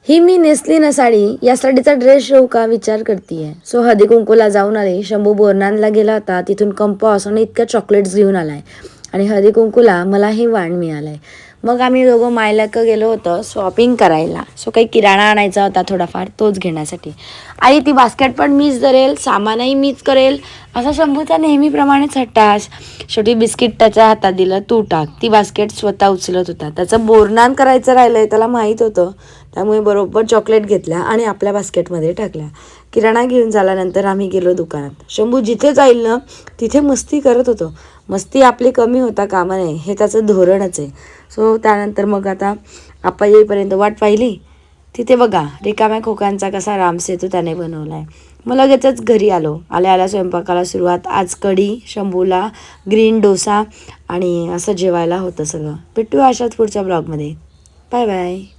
ही मी नेसली ना साडी, या साडीचा ड्रेस शिवू का विचार करतीये. सो हळदी कुंकूला जाऊन आले. शंभू बोरनानला गेला होता, तिथून कंपास आणि इतक्या चॉकलेट्स घेऊन आलाय आणि हळदी कुंकूला मलाही वाण मिळालंय. मग आम्ही दोघं मायलेक गेलो होतो शॉपिंग करायला. सो काही किराणा आणायचा होता थोडाफार, तोच घेण्यासाठी. आई ती बास्केट पण मीच धरेल, सामानही मीच करेल, असा शंभूचा नेहमीप्रमाणेच हट्टास. शेवटी बिस्किट त्याच्या हातात दिलं, तू टाक. ती बास्केट स्वतः उचलत होता. त्याचं बोरनान करायचं राहिलंय, त्याला माहीत होतं. त्यामुळे बरोबर चॉकलेट घेतल्या आणि आपल्या बास्केटमध्ये टाकल्या. किराणा घेऊन झाल्यानंतर आम्ही गेलो दुकानात. शंभू जिथे जाईल ना तिथे मस्ती करत होतो. मस्ती आपली कमी होता कामा नये, हे त्याचं धोरणच आहे. सो त्यानंतर मग आता आप्पा येईपर्यंत वाट पाहिली. तिथे बघा रिकाम्या खोक्यांचा कसा रामसेतू त्याने बनवला आहे. मग लगेचच घरी आलो. आल्या स्वयंपाकाला सुरुवात. आज कढी, शंभूला ग्रीन डोसा आणि असं जेवायला होतं सगळं. भेटूया अशाच पुढच्या ब्लॉगमध्ये. Bye bye.